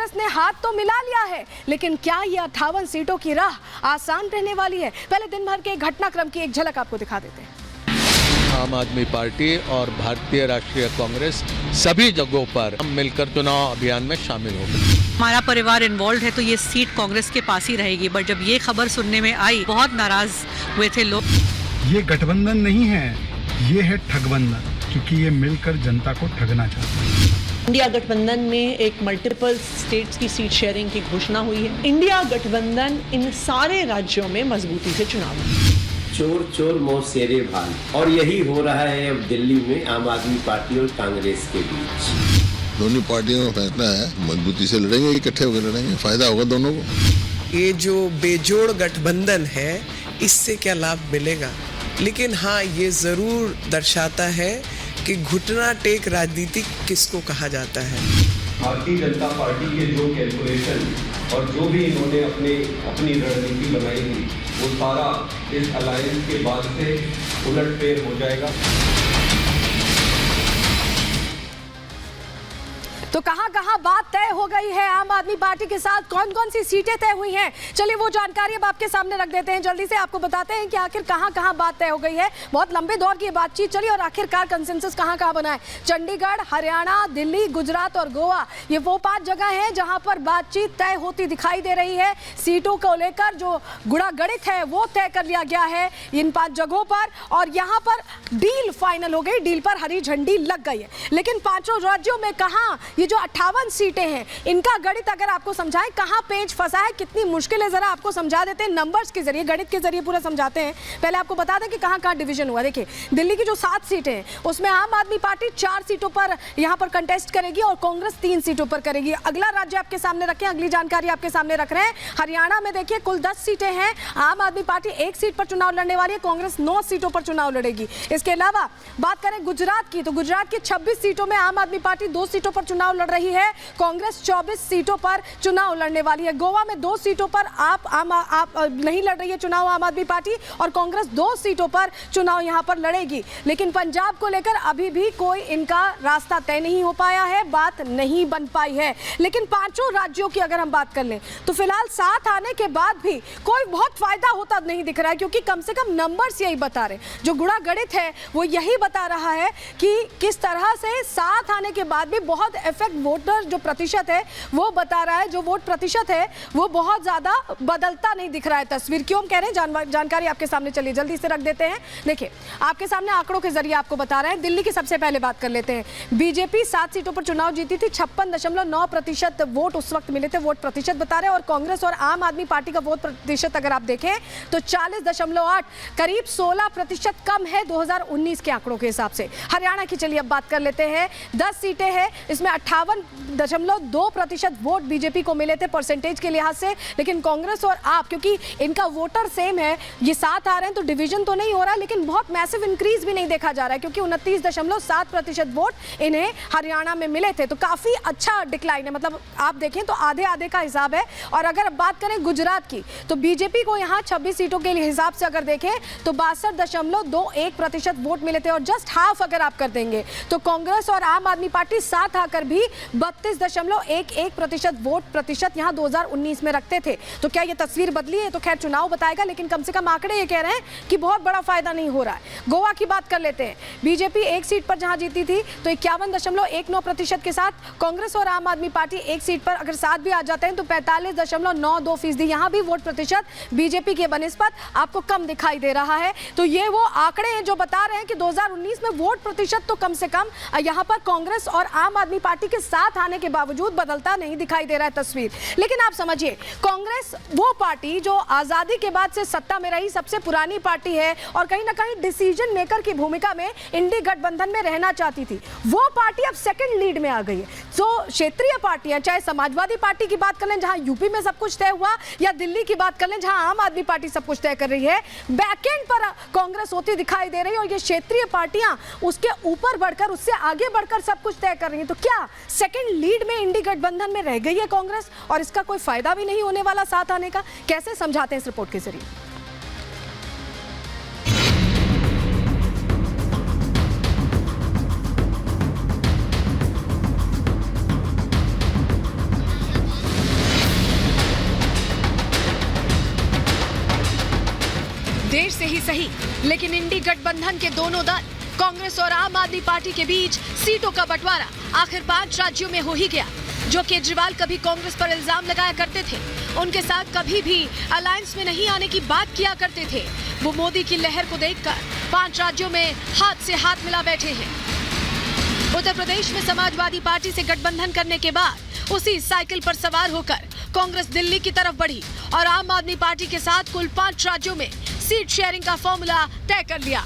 कांग्रेस ने हाथ तो मिला लिया है, लेकिन क्या ये 58 सीटों की राह आसान रहने वाली है? पहले दिन भर के घटनाक्रम की एक झलक आपको दिखा देते हैं। आम आदमी पार्टी और भारतीय राष्ट्रीय कांग्रेस सभी जगहों पर हम मिलकर चुनाव अभियान में शामिल हो गए। हमारा परिवार इन्वॉल्व है तो ये सीट कांग्रेस के पास ही रहेगी, बट जब ये खबर सुनने में आई बहुत नाराज हुए थे लोग। ये गठबंधन नहीं है, ये है ठगबंधन, क्योंकि ये मिलकर जनता को ठगना चाहता है। इंडिया गठबंधन में एक मल्टीपल स्टेट्स की सीट शेयरिंग की घोषणा हुई है। इंडिया गठबंधन इन सारे राज्यों में मजबूती से चुनाव लड़ेगा। चोर चोर मो शेरे भान, और यही हो रहा है अब दिल्ली में आम आदमी पार्टी और कांग्रेस के बीच। दोनों पार्टियों का फैसला है, मजबूती से लड़ेंगे, इकट्ठे होकर लड़ेंगे, फायदा होगा दोनों को। ये जो बेजोड़ गठबंधन है इससे क्या लाभ मिलेगा, लेकिन हाँ ये जरूर दर्शाता है कि घुटना टेक राजनीति किसको कहा जाता है। भारतीय जनता पार्टी के जो कैलकुलेशन और जो भी इन्होंने अपनी रणनीति बनाई थी वो सारा इस अलायंस के बाद से उलटफेर हो जाएगा। तो कहां बात तय हो गई है आम आदमी पार्टी के साथ, कौन कौन सी सीटें तय हुई हैं? चलिए वो जानकारी अब आपके सामने रख देते हैं। जल्दी से आपको बताते हैं कि आखिर कहां बात तय हो गई है। बहुत लंबे दौर की बातचीत चली और आखिरकार कंसेंसस कहां बना है। चंडीगढ़, हरियाणा, दिल्ली, गुजरात और गोवा, ये वो 5 जगह हैं जहां पर बातचीत तय होती दिखाई दे रही है। सीटों को लेकर जो गुड़ा गणित है वो तय कर लिया गया है इन 5 जगहों पर, और यहाँ पर डील फाइनल हो गई, डील पर हरी झंडी लग गई है। लेकिन 5 राज्यों में कहाँ ये जो 58 सीटें हैं, इनका गणित अगर आपको समझाएं कहां पेच फंसा है, कितनी मुश्किल है, जरा आपको समझा देते हैं नंबर्स के जरिए, गणित के जरिए पूरा समझाते हैं। पहले आपको बता दें कि कहां डिवीजन हुआ। देखिए दिल्ली की जो 7 सीटें हैं उसमें आम आदमी पार्टी 4 सीटों पर यहां पर कंटेस्ट करेगी और कांग्रेस 3 सीटों पर करेगी। अगला राज्य आपके सामने रखें, अगली जानकारी आपके सामने रख रहे हैं। हरियाणा में देखिए कुल 10 सीटें हैं, आम आदमी पार्टी 1 सीट पर चुनाव लड़ने वाली है, कांग्रेस 9 सीटों पर चुनाव लड़ेगी। इसके अलावा बात करें गुजरात की, तो गुजरात की 26 सीटों में आम आदमी पार्टी 2 सीटों पर चुनाव लड़ रही है, कांग्रेस 24 सीटों पर चुनाव लड़ने वाली है। गोवा में 2 सीटों पर आप नहीं लड़ रही है चुनाव आम आदमी पार्टी, और कांग्रेस 2 सीटों पर चुनाव यहां पर लड़ेगी। लेकिन पंजाब को लेकर अभी भी कोई इनका रास्ता तय नहीं हो पाया है, बात नहीं बन पाई है। लेकिन 5 राज्यों की अगर हम बात कर लें तो फिलहाल साथ आने के बाद भी कोई बहुत फायदा होता नहीं दिख रहा है, क्योंकि कम से कम नंबर्स यही बता रहे, जो गुणा गणित है वो यही बता रहा है कि किस तरह से साथ आने के बाद भी बहुत इफेक्ट वोटर जो प्रतिशत है वो बता रहा है, जो वोट प्रतिशत है वो बहुत ज्यादा बदलता नहीं दिख रहा है। तस्वीर क्यों हम कह रहे हैं, जानकारी आपके सामने चलिए जल्दी से रख देते हैं। देखिए आपके सामने आंकड़ों के जरिए आपको बता रहे हैं। दिल्ली की सबसे पहले बात कर लेते हैं। बीजेपी 7 सीटों पर चुनाव जीती थी, 56.9% वोट उस वक्त मिले थे, वोट प्रतिशत बता रहे हैं। और कांग्रेस और आम आदमी पार्टी का वोट प्रतिशत अगर आप देखें तो 40.8, करीब 16% कम है 2019 के आंकड़ों के हिसाब से। हरियाणा की चलिए अब बात कर लेते हैं। 10 सीटें हैं, इसमें 58.2% वोट बीजेपी को मिले थे परसेंटेज के लिहाज से। लेकिन कांग्रेस और आप, क्योंकि इनका वोटर सेम है, ये साथ आ रहे हैं तो डिवीजन तो नहीं हो रहा, लेकिन बहुत मैसिव इंक्रीज भी नहीं देखा जा रहा है, क्योंकि 29.7% वोट इन्हें हरियाणा में मिले थे। तो काफी अच्छा डिक्लाइन है, मतलब आप देखें तो आधे आधे का हिसाब है। और अगर बात करें गुजरात की, तो बीजेपी को यहाँ 26 सीटों के हिसाब से अगर देखें तो 62.21% वोट मिले थे, और जस्ट हाफ अगर आप कर देंगे तो कांग्रेस और आम आदमी पार्टी साथ आकर भी 32.11% वोट प्रतिशत यहां 2019 में रखते थे। तो क्या यह तस्वीर बदली है? तो खैर चुनाव बताएगा, लेकिन कम से कम आंकड़े ये कह रहे हैं कि बहुत बड़ा फायदा नहीं हो रहा है। गोवा की बात कर लेते हैं। बीजेपी 1 सीट पर जहां जीती थी तो 51.19% के साथ, कांग्रेस और आम आदमी पार्टी 1 सीट पर अगर साथ भी आ जाते हैं तो 45.92%। यहां भी वोट प्रतिशत बीजेपी के बनिस्बत आपको कम दिखाई दे रहा है। तो ये वो आंकड़े हैं जो बता रहे हैं कि 2019 में वोट प्रतिशत तो कम से कम यहां पर कांग्रेस और आम आदमी पार्टी के साथ आने के बावजूद बदलता नहीं दिखाई दे रहा है तस्वीर। लेकिन आप समझिए, कांग्रेस वो पार्टी जो आजादी के बाद से सत्ता में रही सबसे पुरानी पार्टी है, और कहीं ना कहीं डिसीजन मेकर की भूमिका में इंडी गठबंधन में रहना चाहती थी। वो पार्टी अब सेकंड लीड में आ गई है। तो क्षेत्रीय पार्टियां, चाहे समाजवादी पार्टी की बात कर लें जहां यूपी में सब कुछ तय हुआ, या दिल्ली की बात कर लें जहां आम आदमी पार्टी सब कुछ तय कर रही है, बैकएंड पर कांग्रेस होती दिखाई दे रही है। और ये क्षेत्रीय पार्टियां उसके ऊपर बढ़कर, उससे आगे बढ़कर सब कुछ तय कर रही है। तो क्या सेकंड लीड में इंडी गठबंधन में रह गई है कांग्रेस, और इसका कोई फायदा भी नहीं होने वाला साथ आने का? कैसे समझाते हैं इस रिपोर्ट के जरिए? देर से ही सही, लेकिन इंडी गठबंधन के दोनों दल कांग्रेस और आम आदमी पार्टी के बीच सीटों का बंटवारा आखिर 5 राज्यों में हो ही गया। जो केजरीवाल कभी कांग्रेस पर इल्जाम लगाया करते थे, उनके साथ कभी भी अलायंस में नहीं आने की बात किया करते थे, वो मोदी की लहर को देखकर 5 राज्यों में हाथ से हाथ मिला बैठे हैं। उत्तर प्रदेश में समाजवादी पार्टी से गठबंधन करने के बाद उसी साइकिल पर सवार होकर कांग्रेस दिल्ली की तरफ बढ़ी और आम आदमी पार्टी के साथ कुल 5 राज्यों में सीट शेयरिंग का फॉर्मूला तय कर लिया।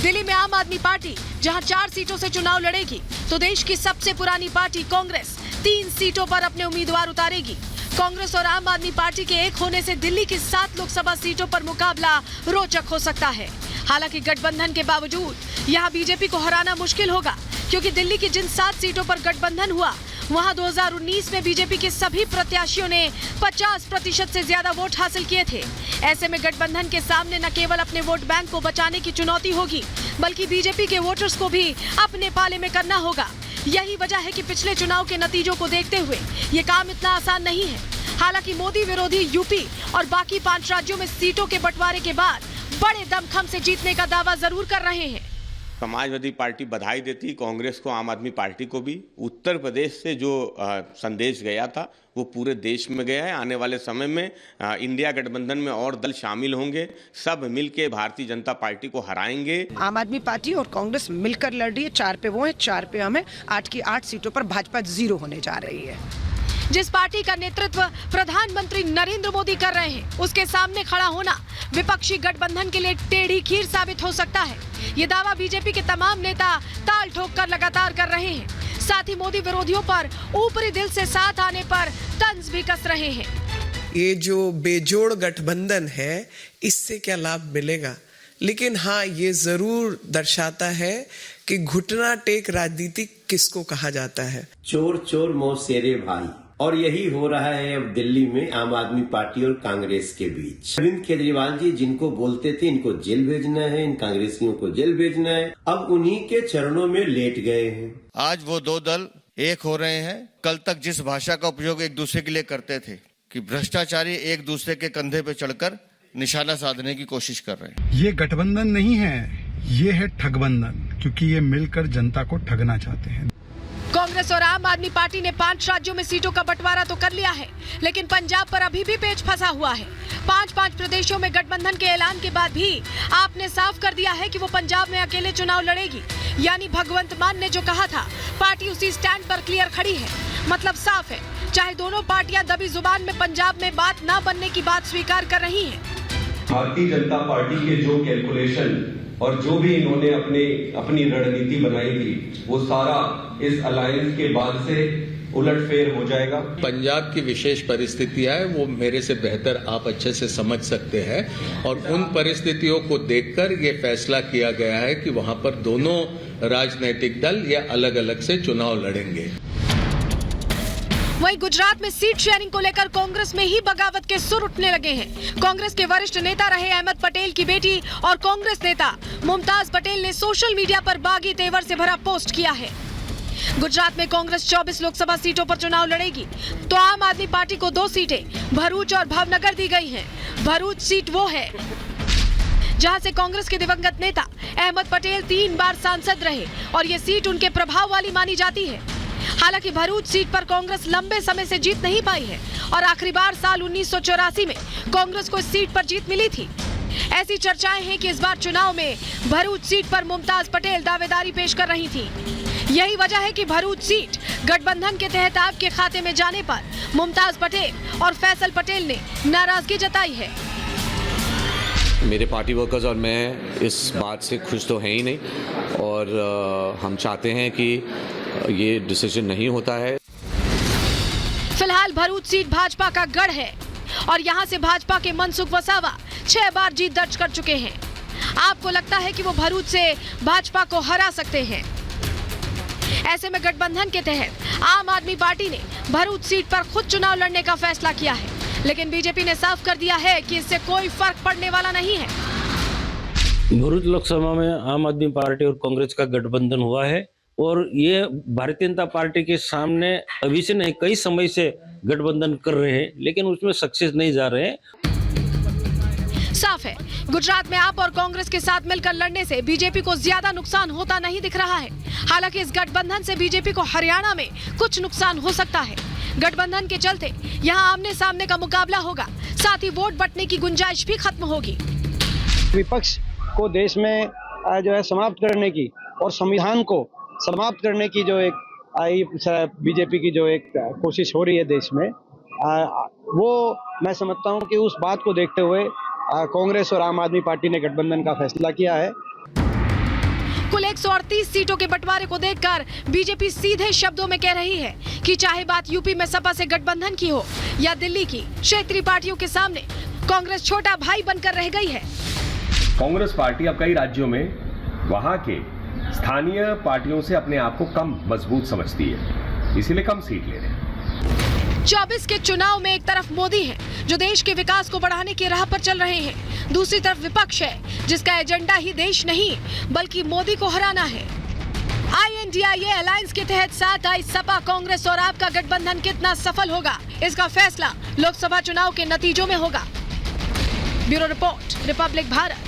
दिल्ली में आम आदमी पार्टी जहां 4 सीटों से चुनाव लड़ेगी, तो देश की सबसे पुरानी पार्टी कांग्रेस 3 सीटों पर अपने उम्मीदवार उतारेगी। कांग्रेस और आम आदमी पार्टी के एक होने से दिल्ली की 7 लोकसभा सीटों पर मुकाबला रोचक हो सकता है। हालांकि गठबंधन के बावजूद यहां बीजेपी को हराना मुश्किल होगा, क्योंकि दिल्ली की जिन 7 सीटों पर गठबंधन हुआ, वहां 2019 में बीजेपी के सभी प्रत्याशियों ने 50% से ज्यादा वोट हासिल किए थे। ऐसे में गठबंधन के सामने न केवल अपने वोट बैंक को बचाने की चुनौती होगी, बल्कि बीजेपी के वोटर्स को भी अपने पाले में करना होगा। यही वजह है कि पिछले चुनाव के नतीजों को देखते हुए ये काम इतना आसान नहीं है। हालांकि मोदी विरोधी यूपी और बाकी 5 राज्यों में सीटों के बंटवारे के बाद बड़े दमखम से जीतने का दावा जरूर कर रहे हैं। समाजवादी पार्टी बधाई देती कांग्रेस को, आम आदमी पार्टी को भी। उत्तर प्रदेश से जो संदेश गया था वो पूरे देश में गया है। आने वाले समय में इंडिया गठबंधन में और दल शामिल होंगे, सब मिलके भारतीय जनता पार्टी को हराएंगे। आम आदमी पार्टी और कांग्रेस मिलकर लड़ रही है, 4 पे वो है, 4 पे हम है। 8 की 8 सीटों पर भाजपा 0 होने जा रही है। जिस पार्टी का नेतृत्व प्रधानमंत्री नरेंद्र मोदी कर रहे हैं, उसके सामने खड़ा होना विपक्षी गठबंधन के लिए टेढ़ी खीर साबित हो सकता है। ये दावा बीजेपी के तमाम नेता ताल ठोक कर लगातार कर रहे हैं। साथ ही मोदी विरोधियों पर ऊपरी दिल से साथ आने पर तंज भी कस रहे हैं। ये जो बेजोड़ गठबंधन है, इससे क्या लाभ मिलेगा? लेकिन हाँ, ये जरूर दर्शाता है कि घुटना टेक राजनीति किसको कहा जाता है। चोर चोर मौसेरे भाई, और यही हो रहा है अब दिल्ली में आम आदमी पार्टी और कांग्रेस के बीच। अरविंद केजरीवाल जी जिनको बोलते थे इनको जेल भेजना है, इन कांग्रेसियों को जेल भेजना है, अब उन्हीं के चरणों में लेट गए हैं। आज वो 2 दल एक हो रहे हैं। कल तक जिस भाषा का उपयोग एक दूसरे के लिए करते थे कि भ्रष्टाचारी एक दूसरे के कंधे पे चढ़कर निशाना साधने की कोशिश कर रहे हैं। ये गठबंधन नहीं है, ये है ठगबंधन, क्योंकि ये मिलकर जनता को ठगना चाहते हैं। कांग्रेस और आम आदमी पार्टी ने 5 राज्यों में सीटों का बंटवारा तो कर लिया है, लेकिन पंजाब पर अभी भी पेच फंसा हुआ है। 5 प्रदेशों में गठबंधन के ऐलान के बाद भी आपने साफ कर दिया है कि वो पंजाब में अकेले चुनाव लड़ेगी। यानी भगवंत मान ने जो कहा था, पार्टी उसी स्टैंड पर क्लियर खड़ी है। मतलब साफ है, चाहे दोनों पार्टियां दबी जुबान में पंजाब में बात न बनने की बात स्वीकार कर रही हैं। भारतीय जनता पार्टी के जो कैलकुलेशन और जो भी इन्होंने अपनी रणनीति बनाई थी, वो सारा इस अलायंस के बाद से उलटफेर हो जाएगा। पंजाब की विशेष परिस्थितियां हैं, वो मेरे से बेहतर आप अच्छे से समझ सकते हैं, और उन परिस्थितियों को देखकर ये फैसला किया गया है कि वहां पर दोनों राजनीतिक दल या अलग अलग से चुनाव लड़ेंगे। वहीं गुजरात में सीट शेयरिंग को लेकर कांग्रेस में ही बगावत के सुर उठने लगे हैं। कांग्रेस के वरिष्ठ नेता रहे अहमद पटेल की बेटी और कांग्रेस नेता मुमताज पटेल ने सोशल मीडिया पर बागी तेवर से भरा पोस्ट किया है। गुजरात में कांग्रेस 24 लोकसभा सीटों पर चुनाव लड़ेगी, तो आम आदमी पार्टी को 2 सीटें भरूच और भावनगर दी गई हैं। भरूच सीट वो है जहां से कांग्रेस के दिवंगत नेता अहमद पटेल 3 बार सांसद रहे और ये सीट उनके प्रभाव वाली मानी जाती है। हालांकि भरूच सीट पर कांग्रेस लंबे समय से जीत नहीं पाई है और आखिरी बार साल 1984 में कांग्रेस को इस सीट पर जीत मिली थी। ऐसी चर्चाएं हैं कि इस बार चुनाव में भरूच सीट पर मुमताज पटेल दावेदारी पेश कर रही थी। यही वजह है कि भरूच सीट गठबंधन के तहत आपके खाते में जाने पर मुमताज पटेल और फैसल पटेल ने नाराजगी जताई है। मेरे पार्टी वर्कर्स और मैं इस बात से खुश तो हैं ही नहीं, और हम चाहते हैं कि ये डिसीजन नहीं होता है। फिलहाल भरूच सीट भाजपा का गढ़ है और यहां से भाजपा के मनसुख वसावा 6 बार जीत दर्ज कर चुके हैं। आपको लगता है कि वो भरूच से भाजपा को हरा सकते हैं? ऐसे में गठबंधन के तहत आम आदमी पार्टी ने भरूच सीट पर खुद चुनाव लड़ने का फैसला किया है, लेकिन बीजेपी ने साफ कर दिया है कि इससे कोई फर्क पड़ने वाला नहीं है। भरूच लोकसभा में आम आदमी पार्टी और कांग्रेस का गठबंधन हुआ है और ये भारतीय जनता पार्टी के सामने अभी से नहीं कई समय से गठबंधन कर रहे हैं, लेकिन उसमें सक्सेस नहीं जा रहे हैं। साफ है, गुजरात में आप और कांग्रेस के साथ मिलकर लड़ने से बीजेपी को ज्यादा नुकसान होता नहीं दिख रहा है। हालांकि इस गठबंधन से बीजेपी को हरियाणा में कुछ नुकसान हो सकता है। गठबंधन के चलते यहां आमने सामने का मुकाबला होगा, साथ ही वोट बंटने की गुंजाइश भी खत्म होगी। विपक्ष को देश में जो है समाप्त करने की और संविधान को समाप्त करने की जो एक बीजेपी की जो एक कोशिश हो रही है देश में, वो मैं समझता हूं कि उस बात को देखते हुए कांग्रेस और आम आदमी पार्टी ने गठबंधन का फैसला किया है। कुल 138 सीटों के बंटवारे को देखकर बीजेपी सीधे शब्दों में कह रही है कि चाहे बात यूपी में सपा से गठबंधन की हो या दिल्ली की, क्षेत्रीय पार्टियों के सामने कांग्रेस छोटा भाई बनकर रह गई है। कांग्रेस पार्टी अब कई राज्यों में वहां के स्थानीय पार्टियों से अपने आप को कम मजबूत समझती है, इसीलिए कम सीट ले रहे हैं। 24 के चुनाव में एक तरफ मोदी है जो देश के विकास को बढ़ाने की राह पर चल रहे हैं, दूसरी तरफ विपक्ष है जिसका एजेंडा ही देश नहीं बल्कि मोदी को हराना है। INDIA अलायंस के तहत साथ आई सपा, कांग्रेस और आप का गठबंधन कितना सफल होगा, इसका फैसला लोकसभा चुनाव के नतीजों में होगा। Bureau report, Republic Bharat.